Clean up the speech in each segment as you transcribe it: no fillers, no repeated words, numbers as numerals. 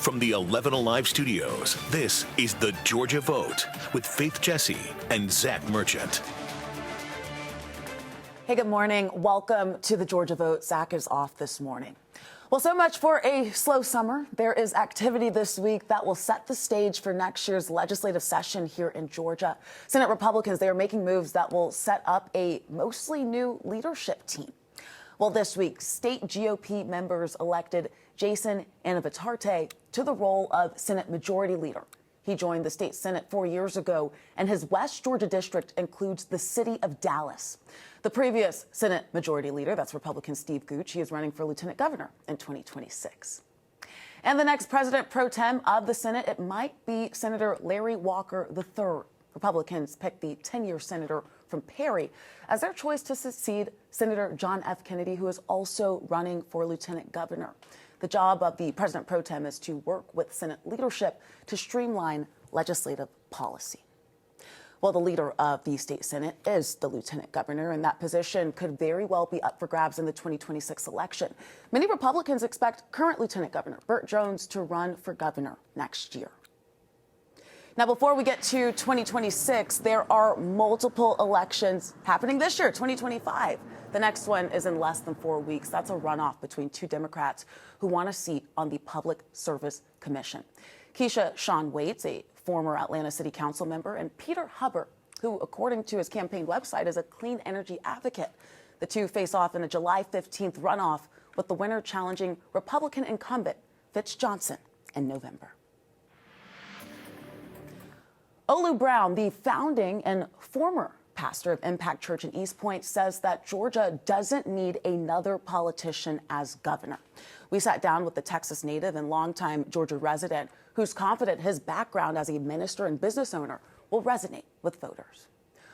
From the 11 Alive studios, this is The Georgia Vote with Faith Jessie and Zach Merchant. Hey, good morning. Welcome to The Georgia Vote. Zach is off this morning. Well, so much for a slow summer. There is activity this week that will set the stage for next year's legislative session here in Georgia. Senate Republicans, they are making moves that will set up a mostly new leadership team. Well, this week, state GOP members elected Jason Anavitarte to the role of Senate Majority Leader. He joined the state Senate 4 years ago, and his West Georgia district includes the city of Dallas. The previous Senate Majority Leader, that's Republican Steve Gooch, he is running for Lieutenant Governor in 2026. And the next President Pro Tem of the Senate, it might be Senator Larry Walker III. Republicans picked the 10-year senator from Perry as their choice to succeed Senator John F. Kennedy, who is also running for Lieutenant Governor. The job of the President Pro Tem is to work with Senate leadership to streamline legislative policy. Well, the leader of the state Senate is the Lieutenant Governor, and that position could very well be up for grabs in the 2026 election. Many Republicans expect current Lieutenant Governor Burt Jones to run for governor next year. Now, before we get to 2026, there are multiple elections happening this year, 2025. The next one is in less than 4 weeks. That's a runoff between two Democrats who want a seat on the Public Service Commission. Keisha Sean Waits, a former Atlanta City Council member, and Peter Hubbard, who, according to his campaign website, is a clean energy advocate. The two face off in a July 15th runoff, with the winner challenging Republican incumbent Fitz Johnson in November. Olu Brown, the founding and former pastor of Impact Church in East Point, says that Georgia doesn't need another politician as governor. We sat down with the Texas native and longtime Georgia resident who's confident his background as a minister and business owner will resonate with voters.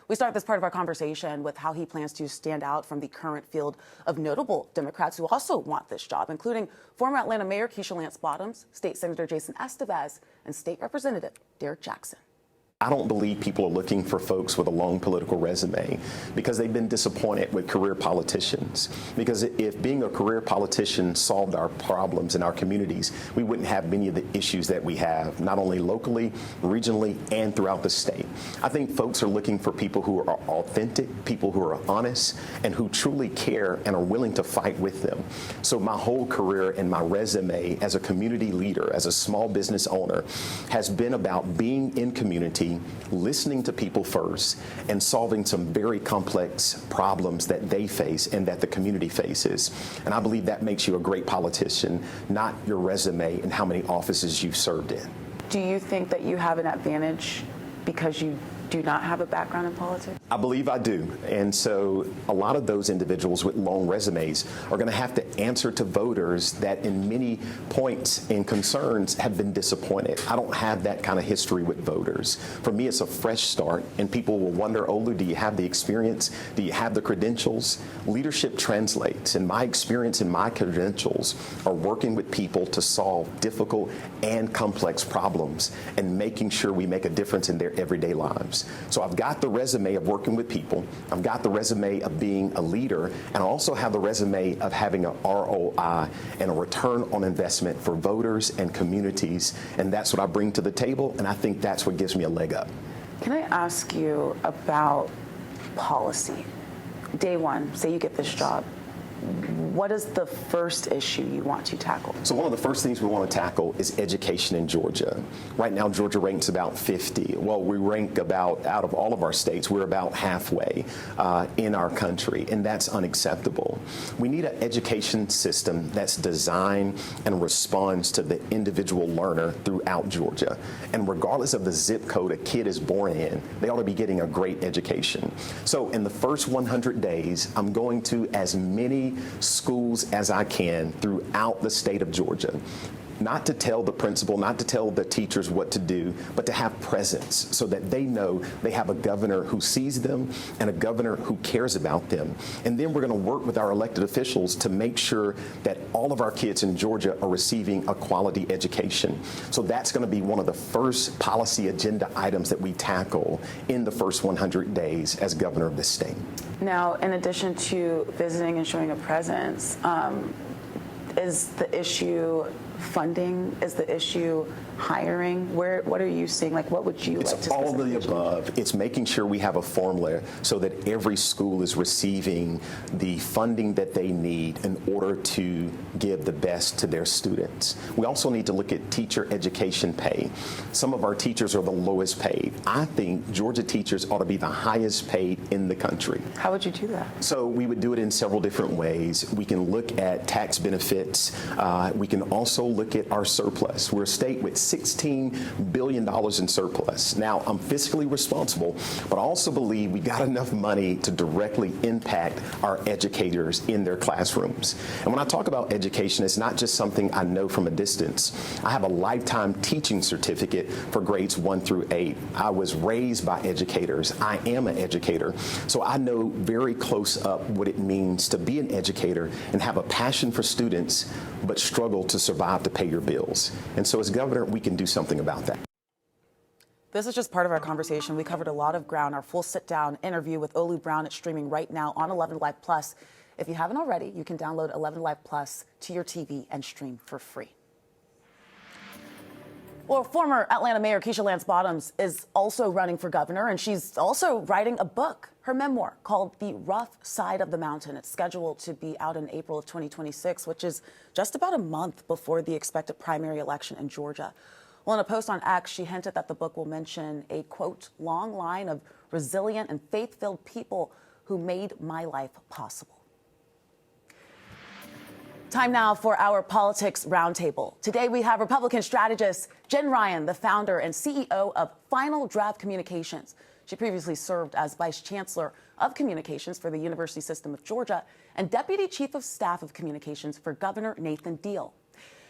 We start this part of our conversation with how he plans to stand out from the current field of notable Democrats who also want this job, including former Atlanta Mayor Keisha Lance Bottoms, State Senator Jason Estevez, and State Representative Derek Jackson. I don't believe people are looking for folks with a long political resume because they've been disappointed with career politicians. Because if being a career politician solved our problems in our communities, we wouldn't have many of the issues that we have, not only locally, regionally, and throughout the state. I think folks are looking for people who are authentic, people who are honest, and who truly care and are willing to fight with them. So my whole career and my resume as a community leader, as a small business owner, has been about being in community, listening to people first, and solving some very complex problems that they face and that the community faces. And I believe that makes you a great politician, not your resume and how many offices you've served in. Do you think that you have an advantage because you do not have a background in politics? I believe I do. And so a lot of those individuals with long resumes are going to have to answer to voters that in many points and concerns have been disappointed. I don't have that kind of history with voters. For me, it's a fresh start, and people will wonder, Olu, do you have the experience? Do you have the credentials? Leadership translates, and my experience and my credentials are working with people to solve difficult and complex problems and making sure we make a difference in their everyday lives. So I've got the resume of working with people. I've got the resume of being a leader, and I also have the resume of having an ROI and a return on investment for voters and communities. And that's what I bring to the table, and I think that's what gives me a leg up. Can I ask you about policy? Day one, say you get this job. What is the first issue you want to tackle? So one of the first things we want to tackle is education in Georgia. Right now, Georgia ranks about 50. Well, we rank about, out of all of our states, we're about halfway in our country, and that's unacceptable. We need an education system that's designed and responds to the individual learner throughout Georgia. And regardless of the zip code a kid is born in, they ought to be getting a great education. So in the first 100 days, I'm going to as many schools as I can throughout the state of Georgia. Not to tell the principal, not to tell the teachers what to do, but to have presence so that they know they have a governor who sees them and a governor who cares about them. And then we're going to work with our elected officials to make sure that all of our kids in Georgia are receiving a quality education. So that's going to be one of the first policy agenda items that we tackle in the first 100 days as governor of this state. Now, in addition to visiting and showing a presence, is the issue funding is the issue? Hiring? What are you seeing? Like, what would you like to It's all of the specifically above. It's making sure we have a formula so that every school is receiving the funding that they need in order to give the best to their students. We also need to look at teacher education pay. Some of our teachers are the lowest paid. I think Georgia teachers ought to be the highest paid in the country. How would you do that? So we would do it in several different ways. We can look at tax benefits. We can also look at our surplus. We're a state with $16 billion in surplus. Now, I'm fiscally responsible, but I also believe we got enough money to directly impact our educators in their classrooms. And when I talk about education, it's not just something I know from a distance. I have a lifetime teaching certificate for grades 1 through 8. I was raised by educators. I am an educator. So I know very close up what it means to be an educator and have a passion for students, but struggle to survive to pay your bills. And so as governor, we can do something about that. This is just part of our conversation. We covered a lot of ground. Our full sit-down interview with Olu Brown is streaming right now on 11 Live Plus. If you haven't already, you can download 11 Live Plus to your TV and stream for free. Well, former Atlanta Mayor Keisha Lance Bottoms is also running for governor, and she's also writing a book, her memoir, called The Rough Side of the Mountain. It's scheduled to be out in April of 2026, which is just about a month before the expected primary election in Georgia. Well, in a post on X, she hinted that the book will mention a, quote, long line of resilient and faith-filled people who made my life possible. Time now for our Politics Roundtable. Today we have Republican strategist Jen Ryan, the founder and CEO of Final Draft Communications. She previously served as Vice Chancellor of Communications for the University System of Georgia and Deputy Chief of Staff of Communications for Governor Nathan Deal.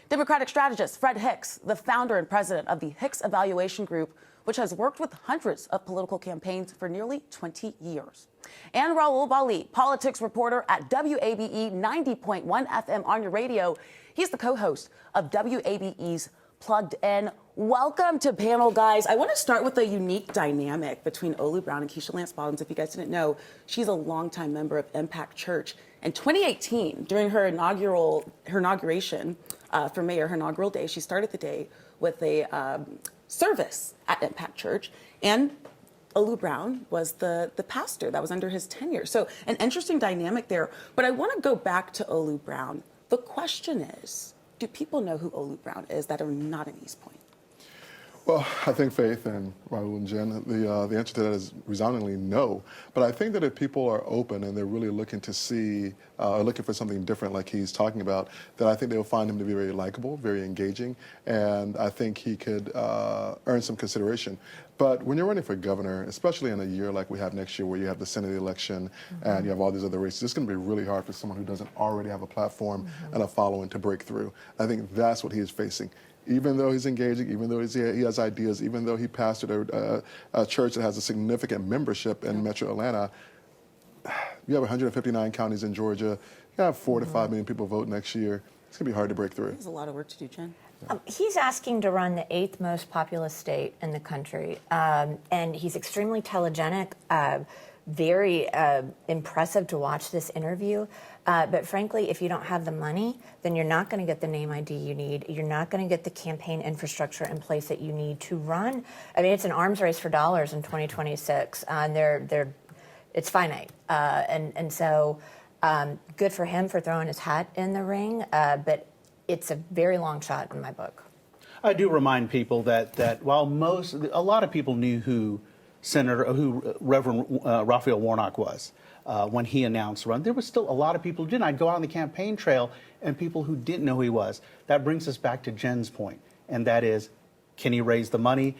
Democratic strategist Fred Hicks, the founder and president of the Hicks Evaluation Group, which has worked with hundreds of political campaigns for nearly 20 years. And Raul Bali, politics reporter at WABE 90.1 FM on your radio. He's the co-host of WABE's Plugged In. Welcome to panel, guys. I want to start with a unique dynamic between Olu Brown and Keisha Lance Bottoms. If you guys didn't know, she's a longtime member of Impact Church. In 2018, during her inauguration for mayor, her inaugural day, she started the day with a service at Impact Church, and Olu Brown was the pastor that was under his tenure. So an interesting dynamic there. But I want to go back to Olu Brown. The question is, do people know who Olu Brown is that are not in East Point? Well, I think Faith and Raul and Jen, the answer to that is resoundingly no. But I think that if people are open and they're really looking to see, or looking for something different like he's talking about, then I think they'll find him to be very likable, very engaging, and I think he could earn some consideration. But when you're running for governor, especially in a year like we have next year where you have the Senate election and you have all these other races, it's going to be really hard for someone who doesn't already have a platform and a following to break through. I think that's what he is facing. Even though he's engaging, even though he has ideas, even though he pastored a church that has a significant membership in Metro Atlanta, you have 159 counties in Georgia. You have 4 to 5 million people vote next year. It's going to be hard to break through. There's a lot of work to do, Jen. He's asking to run the 8th most populous state in the country, and he's extremely telegenic, very impressive to watch this interview. But frankly, if you don't have the money, then you're not going to get the name ID you need. You're not going to get the campaign infrastructure in place that you need to run. I mean, it's an arms race for dollars in 2026, and it's finite. And so good for him for throwing his hat in the ring, but it's a very long shot in my book. I do remind people that while a lot of people knew who Reverend Raphael Warnock was when he announced run, there was still a lot of people who didn't. I'd go out on the campaign trail and people who didn't know who he was. That brings us back to Jen's point, and that is, can he raise the money,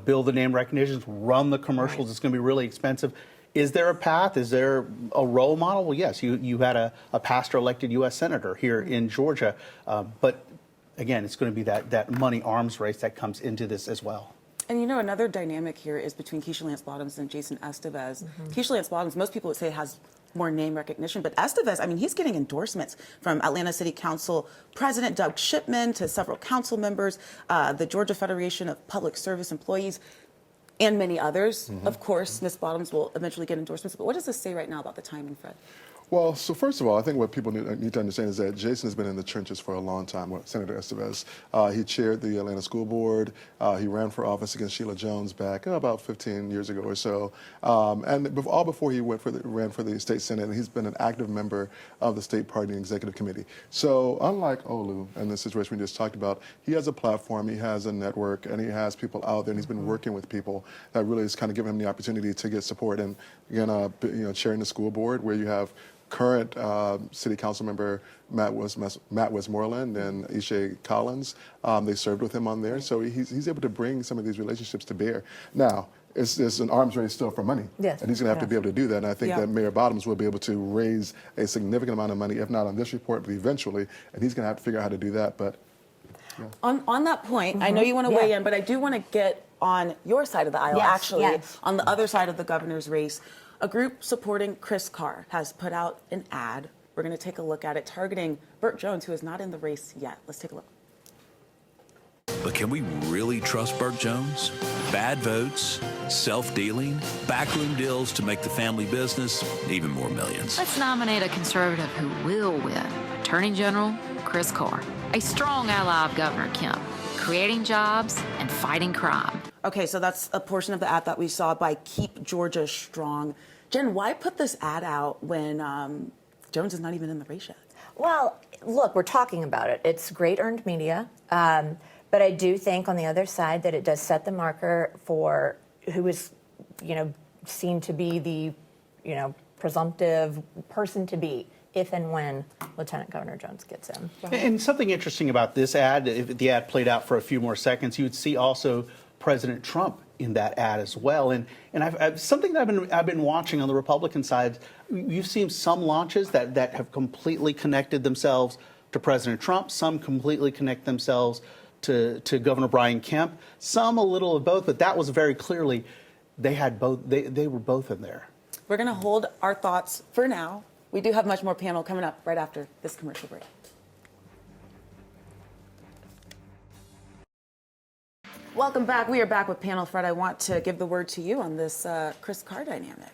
build the name recognitions, run the commercials? Right. It's going to be really expensive. Is there a path? Is there a role model? Well, yes, you had a pastor-elected U.S. senator here in Georgia, but again, it's going to be that money arms race that comes into this as well. And another dynamic here is between Keisha Lance Bottoms and Jason Estevez. Keisha Lance Bottoms, most people would say, has more name recognition, but Estevez, he's getting endorsements from Atlanta City Council President Doug Shipman to several council members, the Georgia Federation of Public Service Employees, and many others. Of course, Ms. Bottoms will eventually get endorsements. But what does this say right now about the timing, Fred? Well, so first of all, I think what people need to understand is that Jason has been in the trenches for a long time with Senator Estevez. He chaired the Atlanta School Board. He ran for office against Sheila Jones back about 15 years ago or so. And all before he ran for the state Senate, and he's been an active member of the state party and executive committee. So unlike Olu and the situation we just talked about, he has a platform, he has a network, and he has people out there, and he's been working with people that really has kind of given him the opportunity to get support. And again, chairing the school board where you have current city council member Matt Westmoreland and Ishe Collins. They served with him on there, so he's able to bring some of these relationships to bear. Now, it's an arms race still for money, yes, and he's going to have to be able to do that. And I think that Mayor Bottoms will be able to raise a significant amount of money, if not on this report, but eventually, and he's going to have to figure out how to do that. But on that point, I know you want to weigh in, but I do want to get on your side of the aisle, actually, on the other side of the governor's race. A group supporting Chris Carr has put out an ad. We're going to take a look at it, targeting Burt Jones, who is not in the race yet. Let's take a look. But can we really trust Burt Jones? Bad votes, self-dealing, backroom deals to make the family business even more millions. Let's nominate a conservative who will win. Attorney General Chris Carr, a strong ally of Governor Kemp, creating jobs and fighting crime. Okay, so that's a portion of the ad that we saw by Keep Georgia Strong. Jen, why put this ad out when Jones is not even in the race yet? Well, look, we're talking about it. It's great earned media. But I do think on the other side that it does set the marker for who is, seen to be the, presumptive person to be if and when Lieutenant Governor Jones gets in. And something interesting about this ad, if the ad played out for a few more seconds, you would see also President Trump in that ad as well. And I've something that I've been watching on the Republican side, you've seen some launches that have completely connected themselves to President Trump, some completely connect themselves to Governor Brian Kemp, some a little of both, but that was very clearly they had both. They were both in there. We're going to hold our thoughts for now. We do have much more panel coming up right after this commercial break. Welcome back. We are back with panel. Fred, I want to give the word to you on this Chris Carr dynamic.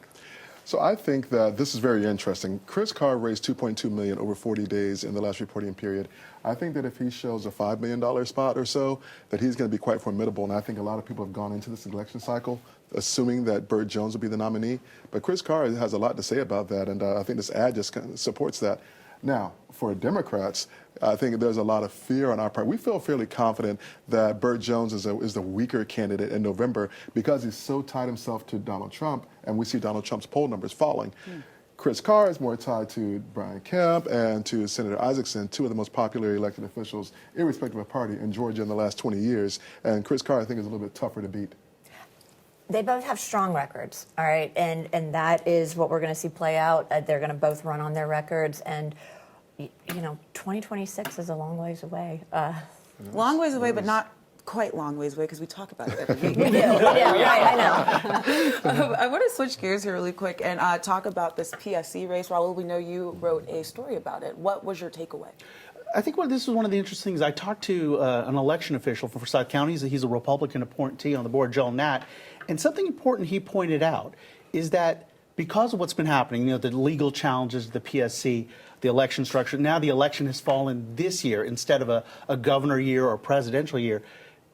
So I think that this is very interesting. Chris Carr raised $2.2 million over 40 days in the last reporting period. I think that if he shows a $5 million spot or so, that he's going to be quite formidable. And I think a lot of people have gone into this election cycle assuming that Burt Jones will be the nominee. But Chris Carr has a lot to say about that, and I think this ad just kind of supports that. Now, for Democrats, I think there's a lot of fear on our part. We feel fairly confident that Burt Jones is the weaker candidate in November because he's so tied himself to Donald Trump, and we see Donald Trump's poll numbers falling. Chris Carr is more tied to Brian Kemp and to Senator Isaacson, two of the most popular elected officials, irrespective of party, in Georgia in the last 20 years. And Chris Carr, I think, is a little bit tougher to beat. They both have strong records, all right? And that is what we're going to see play out. They're going to both run on their records. And, 2026 is a long ways away. Long ways away, but not quite long ways away because we talk about it every week. We do, right, I know. I want to switch gears here really quick and talk about this PSC race. Raul, we know you wrote a story about it. What was your takeaway? I think this is one of the interesting things. I talked to an election official for Forsyth County. He's a Republican appointee on the board, Joel Nat. And something important he pointed out is that because of what's been happening, the legal challenges, the PSC, the election structure, now the election has fallen this year instead of a governor year or presidential year.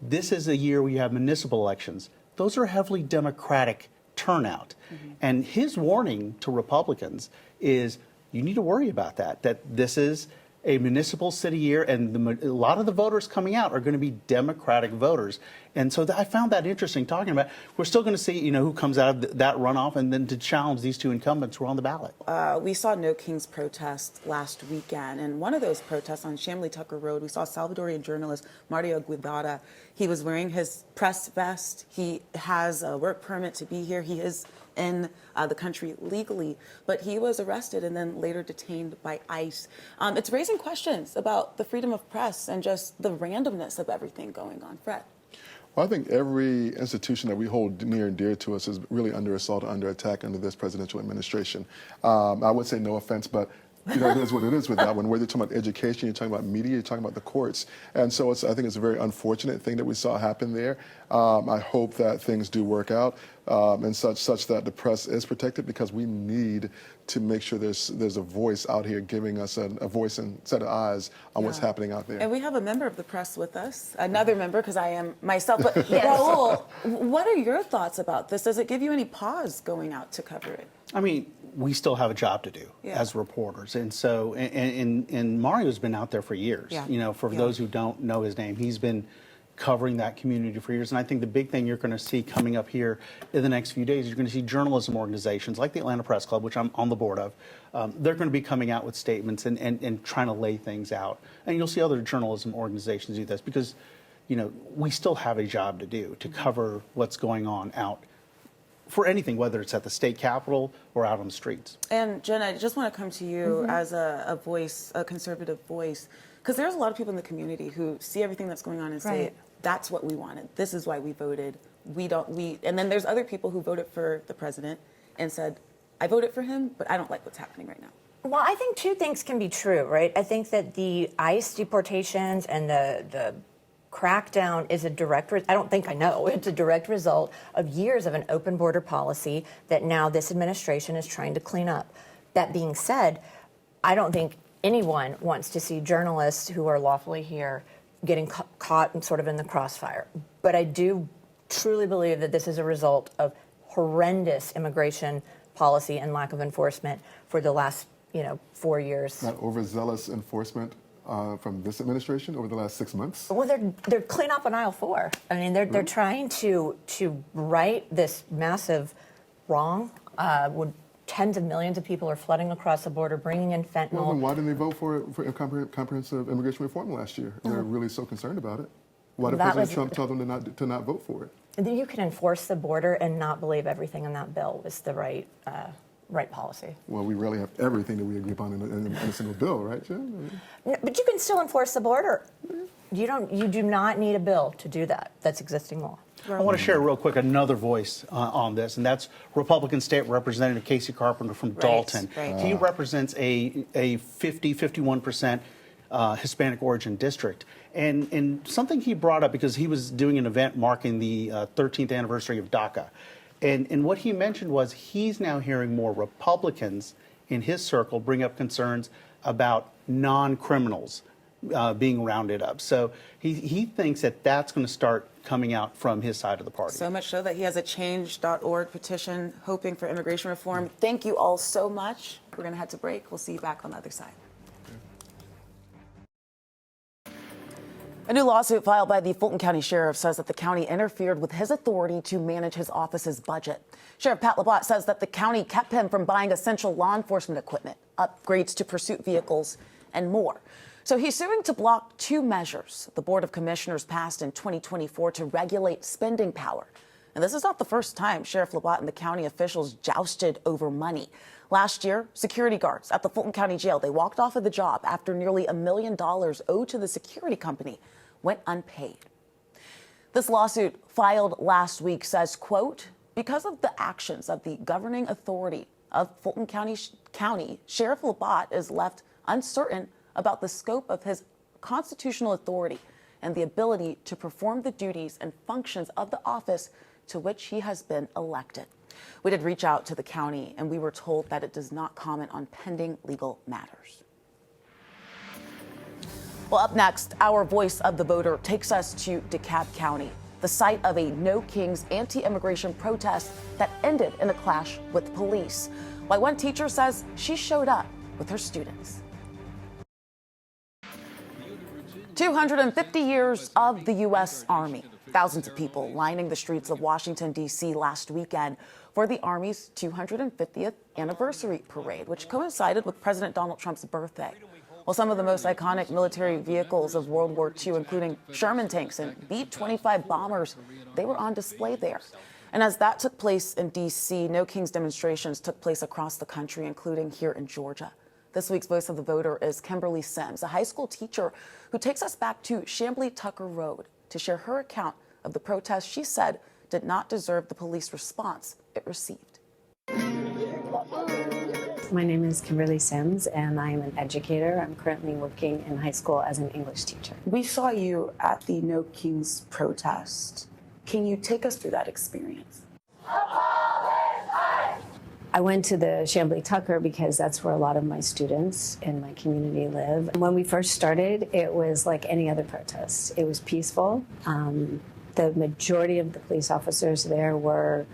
This is a year where you have municipal elections. Those are heavily Democratic turnout. And his warning to Republicans is you need to worry about that this is a municipal city year, and a lot of the voters coming out are going to be Democratic voters. And so I found that interesting talking about. We're still going to see, who comes out of that runoff, and then to challenge these two incumbents who are on the ballot. We saw No Kings protest last weekend, and one of those protests on Chamblee Tucker Road, we saw Salvadorian journalist Mario Guidara. He was wearing his press vest. He has a work permit to be here. He is in the country legally, but he was arrested and then later detained by ICE. It's raising questions about the freedom of press and just the randomness of everything going on. Fred? Well, I think every institution that we hold near and dear to us is really under assault, under attack under this presidential administration. I would say no offense, but You know, it is what it is with that one. Whether you're talking about education, you're talking about media, you're talking about the courts. And so I think it's a very unfortunate thing that we saw happen there. I hope that things do work out and such that the press is protected, because we need to make sure there's a voice out here giving us a voice and set of eyes on what's happening out there. And we have a member of the press with us, another member, because I am myself. But Raul, what are your thoughts about this? Does it give you any pause going out to cover it? I mean, we still have a job to do as reporters, and so and Mario's been out there for years. You know, for those who don't know his name, he's been covering that community for years. And I think the big thing you're going to see coming up here in the next few days, you're going to see journalism organizations like the Atlanta Press Club, which I'm on the board of. They're going to be coming out with statements and trying to lay things out. And you'll see other journalism organizations do this, because, you know, we still have a job to do to cover what's going on out for anything, whether it's at the state capitol or out on the streets. And Jen, I just want to come to you as a voice, a conservative voice, because there's a lot of people in the community who see everything that's going on and say, that's what we wanted. This is why we voted. And then there's other people who voted for the president and said, I voted for him, but I don't like what's happening right now. Well, I think two things can be true, right? I think that the ICE deportations and the crackdown is a direct, it's a direct result of years of an open border policy that now this administration is trying to clean up. That being said, I don't think anyone wants to see journalists who are lawfully here getting caught and sort of in the crossfire. But I do truly believe that this is a result of horrendous immigration policy and lack of enforcement for the last, 4 years. Not overzealous enforcement from this administration over the last 6 months? Well, they're clean up on aisle 4. I mean, they're trying to right this massive wrong. When tens of millions of people are flooding across the border, bringing in fentanyl. Well, then why didn't they vote for comprehensive immigration reform last year? They're really so concerned about it. Why did President Trump tell them to not vote for it? You can enforce the border and not believe everything in that bill is the right policy. Well, we really have everything that we agree upon in a single bill, right, Jen? But you can still enforce the border. You do not need a bill to do that. That's existing law. I want to share real quick another voice on this, and that's Republican State Representative Casey Carpenter from Dalton. He represents a 51% Hispanic origin district. And something he brought up, because he was doing an event marking the 13th anniversary of DACA. And what he mentioned was he's now hearing more Republicans in his circle bring up concerns about non-criminals being rounded up. So he thinks that that's going to start coming out from his side of the party. So much so that he has a change.org petition hoping for immigration reform. Thank you all so much. We're going to head to break. We'll see you back on the other side. A new lawsuit filed by the Fulton County Sheriff says that the county interfered with his authority to manage his office's budget. Sheriff Pat LaBotte says that the county kept him from buying essential law enforcement equipment, upgrades to pursuit vehicles, and more. So he's suing to block 2 measures the Board of Commissioners passed in 2024 to regulate spending power. And this is not the first time Sheriff LaBotte and the county officials jousted over money. Last year, security guards at the Fulton County Jail, they walked off of the job after nearly $1 million owed to the security company went unpaid. This lawsuit filed last week says, quote, because of the actions of the governing authority of Fulton County, Sheriff LaBotte is left uncertain about the scope of his constitutional authority and the ability to perform the duties and functions of the office to which he has been elected. We did reach out to the county, and we were told that it does not comment on pending legal matters. Well, up next, our voice of the voter takes us to DeKalb County, the site of a No Kings anti-immigration protest that ended in a clash with police. Why one teacher says she showed up with her students. 250 years of the U.S. Army. Thousands of people lining the streets of Washington, D.C. last weekend for the Army's 250th anniversary parade, which coincided with President Donald Trump's birthday. Well, some of the most iconic military vehicles of World War II, including Sherman tanks and B-25 bombers, they were on display there. And as that took place in D.C., No Kings demonstrations took place across the country, including here in Georgia. This week's Voice of the Voter is Kimberly Sims, a high school teacher who takes us back to Chamblee Tucker Road to share her account of the protest she said did not deserve the police response it received. My name is Kimberly Sims, and I am an educator. I'm currently working in high school as an English teacher. We saw you at the No Kings protest. Can you take us through that experience? I went to the Chamblee Tucker because that's where a lot of my students in my community live. When we first started, it was like any other protest. It was peaceful. The majority of the police officers there were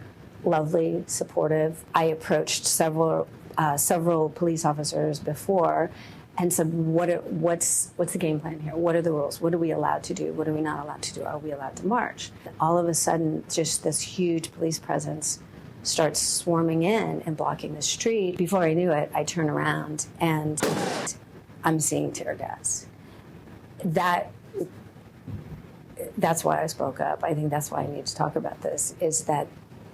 lovely, supportive. I approached several police officers before and said, what's the game plan here? What are the rules? What are we allowed to do? What are we not allowed to do? Are we allowed to march? All of a sudden, just this huge police presence starts swarming in and blocking the street. Before I knew it, I turn around and I'm seeing tear gas. That's why I spoke up. I think that's why I need to talk about this, is that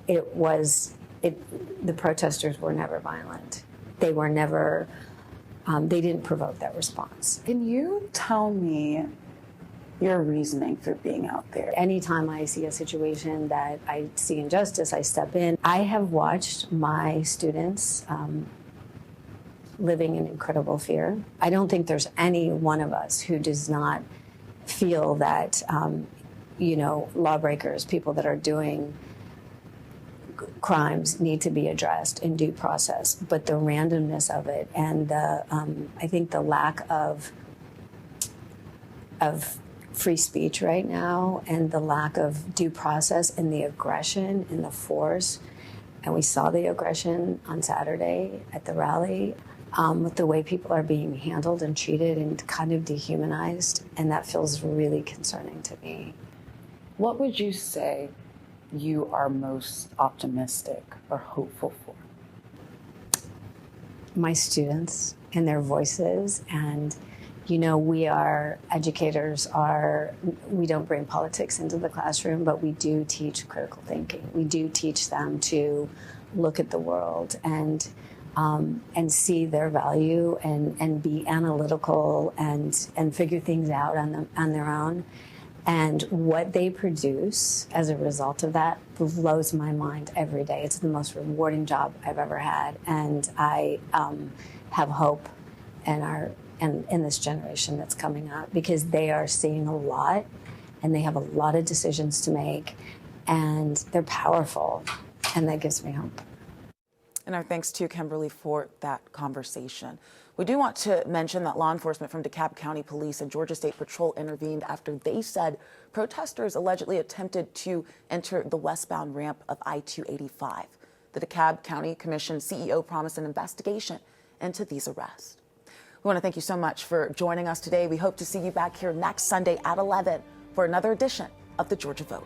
the protesters were never violent. They were never, they didn't provoke that response. Can you tell me your reasoning for being out there? Anytime I see a situation that I see injustice, I step in. I have watched my students living in incredible fear. I don't think there's any one of us who does not feel that, lawbreakers, people that are doing crimes need to be addressed in due process. But the randomness of it and I think the lack of free speech right now and the lack of due process and the aggression and the force, and we saw the aggression on Saturday at the rally, with the way people are being handled and treated and kind of dehumanized, and that feels really concerning to me. What would you say you are most optimistic or hopeful for? My students and their voices, and we are educators, we don't bring politics into the classroom, but we do teach critical thinking. We do teach them to look at the world and see their value and be analytical and figure things out on their own. And what they produce as a result of that blows my mind every day. It's the most rewarding job I've ever had. And I have hope in this generation that's coming up, because they are seeing a lot and they have a lot of decisions to make, and they're powerful, and that gives me hope. And our thanks to Kimberly for that conversation. We do want to mention that law enforcement from DeKalb County Police and Georgia State Patrol intervened after they said protesters allegedly attempted to enter the westbound ramp of I-285. The DeKalb County Commission CEO promised an investigation into these arrests. We want to thank you so much for joining us today. We hope to see you back here next Sunday at 11 for another edition of the Georgia Vote.